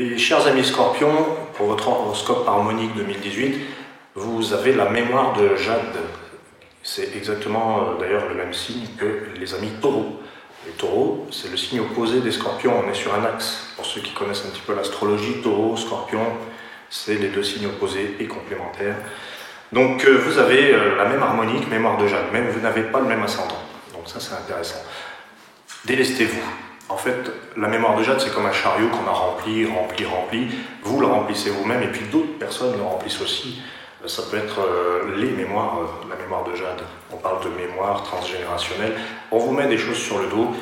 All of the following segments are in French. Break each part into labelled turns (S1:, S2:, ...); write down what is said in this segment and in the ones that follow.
S1: Mes chers amis Scorpions, pour votre horoscope harmonique 2018, vous avez la mémoire de Jade. C'est exactement d'ailleurs le même signe que les amis Taureaux. Les Taureaux, c'est le signe opposé des Scorpions, on est sur un axe. Pour ceux qui connaissent un petit peu l'astrologie, Taureau, Scorpion, c'est les deux signes opposés et complémentaires. Donc vous avez la même harmonique, mémoire de Jade, même vous n'avez pas le même ascendant. Donc ça c'est intéressant. Délestez-vous. En fait, la mémoire de Jade, c'est comme un chariot qu'on a rempli. Vous le remplissez vous-même et puis d'autres personnes le remplissent aussi. Ça peut être les mémoires, la mémoire de Jade. On parle de mémoire transgénérationnelle. On vous met des choses sur le dos,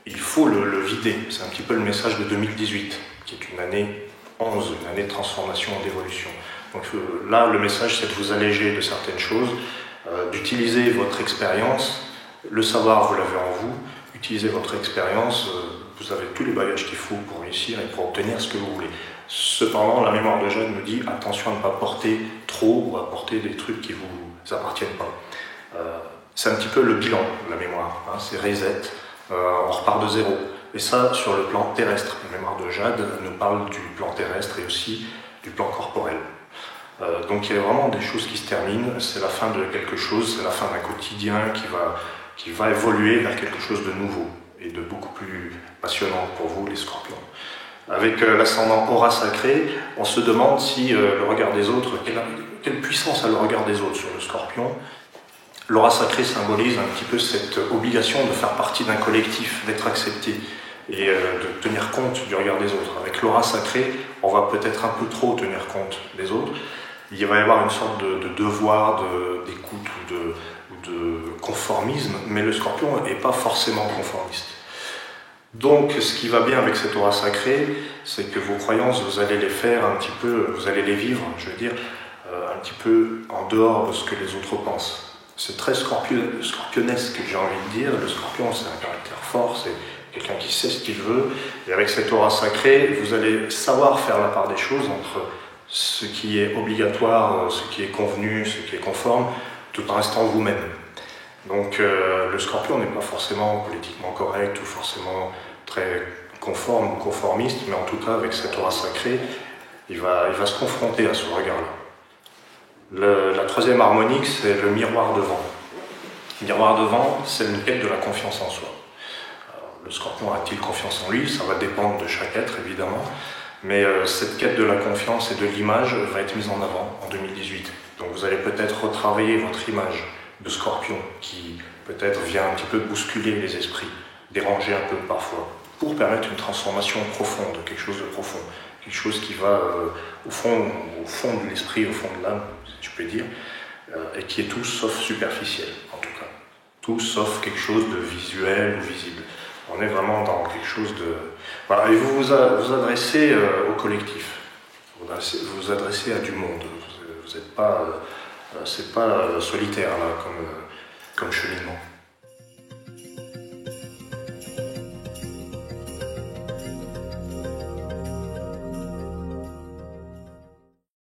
S1: il faut le vider. C'est un petit peu le message de 2018, qui est une année 11, une année de transformation et d'évolution. Donc là, le message, c'est de vous alléger de certaines choses, d'utiliser votre expérience. Le savoir, vous l'avez en vous. Utilisez votre expérience, vous avez tous les bagages qu'il faut pour réussir et pour obtenir ce que vous voulez. Cependant, la mémoire de Jade nous dit attention à ne pas porter trop ou à porter des trucs qui ne vous appartiennent pas. C'est un petit peu le bilan, la mémoire, hein, c'est reset, on repart de zéro. Et ça, sur le plan terrestre. La mémoire de Jade nous parle du plan terrestre et aussi du plan corporel. Donc il y a vraiment des choses qui se terminent, c'est la fin de quelque chose, c'est la fin d'un quotidien qui va évoluer vers quelque chose de nouveau et de beaucoup plus passionnant pour vous, les Scorpions. Avec l'ascendant aura sacré, on se demande si le regard des autres, quelle puissance a le regard des autres sur le Scorpion. L'aura sacré symbolise un petit peu cette obligation de faire partie d'un collectif, d'être accepté et de tenir compte du regard des autres. Avec l'aura sacré, on va peut-être un peu trop tenir compte des autres. Il va y avoir une sorte de devoir d'écoute ou de conformisme, mais le Scorpion n'est pas forcément conformiste. Donc ce qui va bien avec cette aura sacrée, c'est que vos croyances, vous allez les faire un petit peu, vous allez les vivre, je veux dire, un petit peu en dehors de ce que les autres pensent. C'est très scorpionesque, j'ai envie de dire. Le Scorpion, c'est un caractère fort, c'est quelqu'un qui sait ce qu'il veut, et avec cette aura sacrée, vous allez savoir faire la part des choses entre ce qui est obligatoire, ce qui est convenu, ce qui est conforme, tout en restant vous-même. Donc le Scorpion n'est pas forcément politiquement correct ou forcément très conforme ou conformiste, mais en tout cas avec cette aura sacrée, il va se confronter à ce regard-là. La troisième harmonique, c'est le miroir de vent. Le miroir de vent, c'est une quête de la confiance en soi. Alors, le Scorpion a-t-il confiance en lui? Ça va dépendre de chaque être, évidemment. Mais cette quête de la confiance et de l'image va être mise en avant en 2018. Donc vous allez peut-être retravailler votre image de Scorpion qui peut-être vient un petit peu bousculer les esprits, déranger un peu parfois, pour permettre une transformation profonde, quelque chose de profond, quelque chose qui va au fond de l'esprit, au fond de l'âme, si je peux dire, et qui est tout sauf superficiel, en tout cas. Tout sauf quelque chose de visuel ou visible. On est vraiment dans quelque chose de... Voilà, et vous adressez au collectif, vous vous adressez à du monde, vous n'êtes pas... c'est pas solitaire là, comme cheminement.